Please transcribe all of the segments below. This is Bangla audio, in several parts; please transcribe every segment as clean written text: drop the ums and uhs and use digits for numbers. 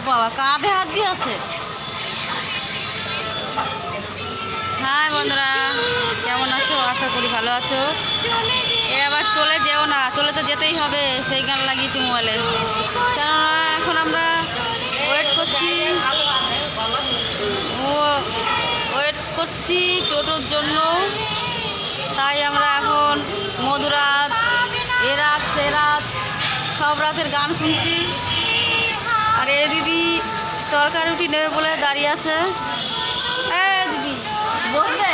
বাবা কাঁধে হাত দিয়ে আছে। হ্যাঁ বন্ধুরা, কেমন আছো? আশা করি ভালো আছো। এ আবার চলে যেও না, চলে তো যেতেই হবে, সেই গান লাগিয়েছি মোবাইলে। কেননা এখন আমরা ওয়েট করছি টোটোর জন্য। তাই আমরা এখন মধুরাত, এ রাত সে রাত সব রাতের গান শুনছি। আর এ দিদি তরকারি রুটি নেবে বলে দাঁড়িয়ে আছে। দিদি বসবে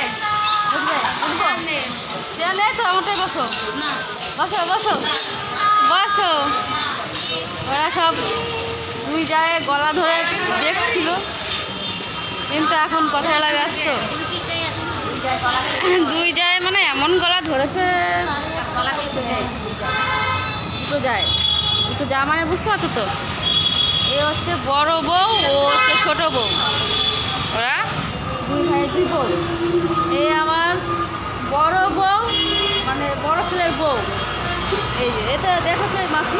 নেই তো, আমারটাই বসো না, বসো বসো বসো। ওরা সব দুই জায়গায় গলা ধরে দেখছিল, কিন্তু এখন কথা বলা ব্যস্ত। দুই যায় মানে এমন গলা ধরেছে, দুটো যা মানে বুঝতে পারছো তো। এ হচ্ছে বড় বউ, ও হচ্ছে ছোট বউ, ওরা দুই ভাই দুই বউ। এই আমার বড় বউ, মানে বড় ছেলের বউ। এই যে এতে দেখো তো মাসি,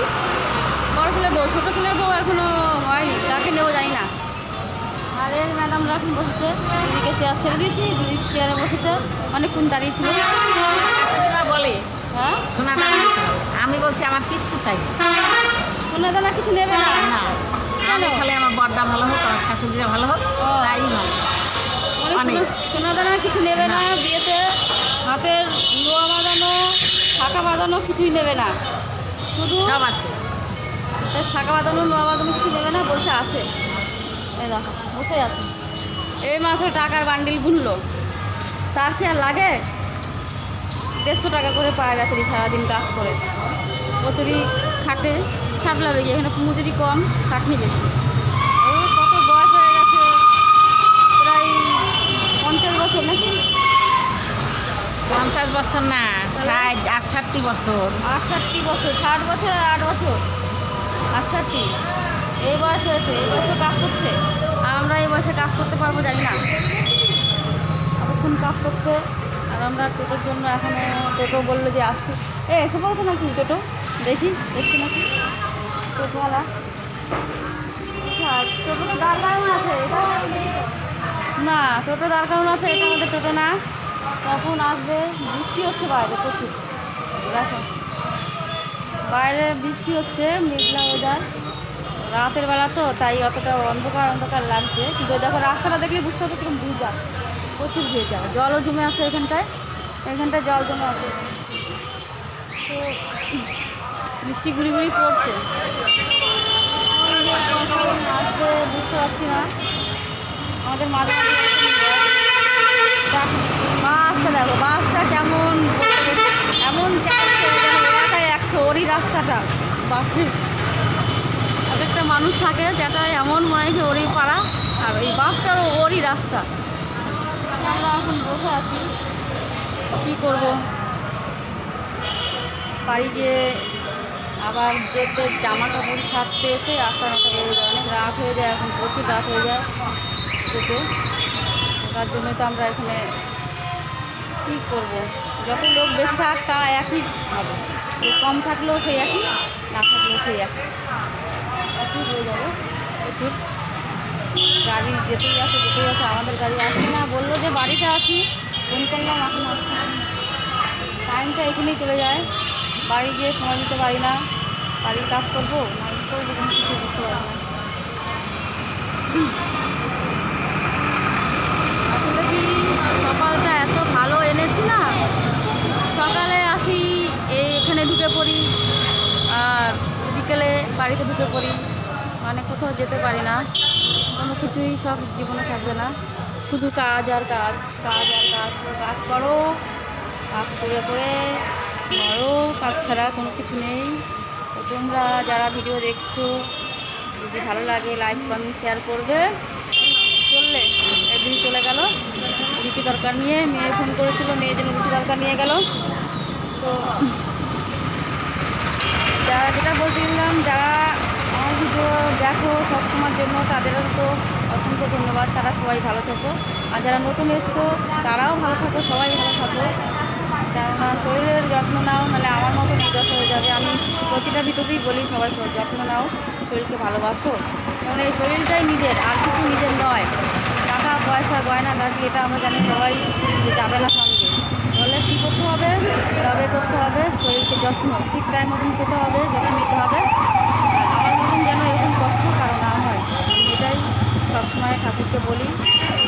বড় ছেলের বউ। ছোট ছেলের বউ এখনো হয়নি, তাকে নেবো জানি না। আর এই ম্যাডামরা এখন বসেছে, দিদিকে চেয়ার ছেড়ে দিয়েছি, দিদি চেয়ারে বসেছে, অনেকক্ষণ দাঁড়িয়েছিল। বলে হ্যাঁ সোনা দানা, আমি বলছি আমার কিচ্ছু চাই সোনা দানা কিছু নেবে না। না, আমি খালি আমার বড়টা ভালো হোক, আমার শাশুড়িরা ভালো হোক, তাই নয়। সোনা দানা কিছু নেবে না বিয়েতে, হাতের লোয়া বাঁধানো, শাঁখা বাঁধানো কিছুই নেবে না, শুধু সব আছে। শাঁখা বাঁধানো লোয়া বাঁধানো কিছু নেবে না, বলছে আছে। এই দেখো বসে আছে, এই মাত্র টাকার বান্ডিল গুনলো। তার কি আর লাগে? 150 টাকা করে পায় বেচারি সারাদিন কাজ করে। প্রচুরই খাটলাবে গিয়ে, এখানে মজুরি কম, খাটনি বেশি। ও কত বয়স হয়ে গেছে, প্রায় 50 বছর নাকি? 50 বছর না, প্রায় 68 বছর। 68 বছর, 60 বছর আর 8 বছর, 68। এই বয়স হয়েছে, এই বয়সে কাজ করছে। আর আমরা এই বয়সে কাজ করতে পারবো জানি না, কতক্ষণ কাজ করছে। আর আমরা টোটোর জন্য এখনও, টোটো বললো যে আসছি। এসে পড়েছে নাকি টোটো? দেখি এসছে নাকি টোটোওয়ালা। টোটো দাঁড় কারণ আছে, এটা না, টোটো দাঁড় কারণ আছে, এটা আমাদের টোটো না। কখন আসবে? বৃষ্টি হচ্ছে বাইরে প্রচুর, দেখো বাইরে বৃষ্টি হচ্ছে, মেঘলা ওয়েদার। রাতের বেলা তো, তাই অতটা অন্ধকার অন্ধকার লাগছে, কিন্তু দেখো রাস্তাটা দেখলে বুঝতে হবে কিরকম ভেজা, প্রচুর ভেজা। জলও জমে আছে এখানটায় জল জমে আছে। তো বৃষ্টি ঘুরি ঘুরি পড়ছে, আসবে বুঝতে পারছি না। আমাদের মাঝে বাসটা দেখো, বাসটা কেমন এমন চালাচ্ছে যেন এলাকায় 100, ওরই রাস্তাটা বাসে একটা মানুষ থাকে, যেটা এমন মনে হয় যে ওরই পাড়া, আর এই বাসটারও ওরই রাস্তা। আমরা এখন বসে আছি, কী করবো? বাড়ি গিয়ে আবার যেতে জামা কাপড় ছাড়তে এসে 8টা 9টা বেজে যায়, অনেক রাত হয়ে যায়, এখন প্রচুর রাত হয়ে যায় যেতে। তার জন্য তো আমরা এখানে কী করবো, যত লোক বেশি থাক তা একই হবে, কম থাকলেও সেই একই, না থাকলেও সেই একই হয়ে যাবে। প্রচুর গাড়ি যেতেই আছে। আমাদের গাড়ি আসছে না, বললো যে বাড়িতে আছি, ফোন করলাম, এখন আসছে। টাইমটা এখানেই চলে যায়, বাড়ি গিয়ে সময় দিতে পারি না। বাড়ির কাজ করবো না করবো, কোনো কিছু বুঝতে পারি না। আসলে কি সকালটা এত ভালো এনেছি না, সকালে আসি এখানে ঢুকে পড়ি, আর বিকেলে বাড়িতে ঢুকে পড়ি, মানে কোথাও যেতে পারি না, কোনো কিছুই সব জীবনে থাকবে না, শুধু কাজ আর কাজ, কাজ আর কাজ। কাজ করো, কাজ করে করে মরো, কাজ ছাড়া কোনো কিছু নেই। তো তোমরা যারা ভিডিও দেখছো, যদি ভালো লাগে লাইক কমেন্ট শেয়ার করবে। চললে একদিন চলে গেল রুটি তরকার নিয়ে, মেয়ে ফোন করেছিল, মেয়ের জন্য রুটি তরকার নিয়ে গেল। তো যারা, যেটা বলছিলাম, যারা আমার ভিডিও দেখো সবসময়ের জন্য, তাদেরও তো অসংখ্য ধন্যবাদ। তারা সবাই ভালো থাকো, আর যারা নতুন এসছো তারাও ভালো থাকো, সবাই ভালো থাকো। কেননা শরীরের যত্ন নাও, নাহলে আমার মতন এই দশা হয়ে যাবে। আমি প্রতিটা ভিতরেই বলি সবাই যত্ন নাও, শরীরকে ভালোবাসো, কারণ এই শরীরটাই নিজের, আর কিছু নিজের নয়। টাকা পয়সা গয়না গাড়ি এটা আমরা জানি সবাই যে যাবে না সঙ্গে। তাহলে কী করতে হবে, তবে করতে হবে শরীরকে যত্ন, ঠিক টাইম মতন খেতে হবে, যত্ন নিতে হবে। আর আমার মতন যেন এরকম কষ্ট কারো না হয়, আমি এটাই সবসময় ঠাকুরকে বলি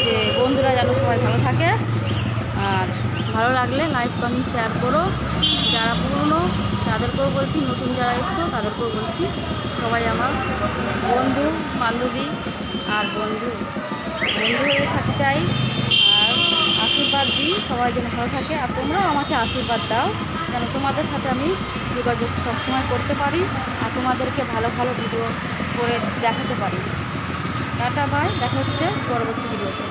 যে বন্ধুরা যেন সবাই ভালো থাকে। আর ভালো লাগলে লাইক কমেন্ট শেয়ার করো। যারা পুরনো তাদেরকেও বলছি, নতুন যারা এসছো তাদেরকেও বলছি, সবাই আমার বন্ধু বান্ধবী আর বন্ধু হয়ে থাকতে চাই। আর আশীর্বাদ দিই সবাই যেন ভালো থাকে। আর তোমরাও আমাকে আশীর্বাদ দাও যেন তোমাদের সাথে আমি যোগাযোগ সবসময় করতে পারি আর তোমাদেরকে ভালো ভালো ভিডিও করে দেখাতে পারি। টাটা বাই, দেখা হচ্ছে পরবর্তী ভিডিওতে।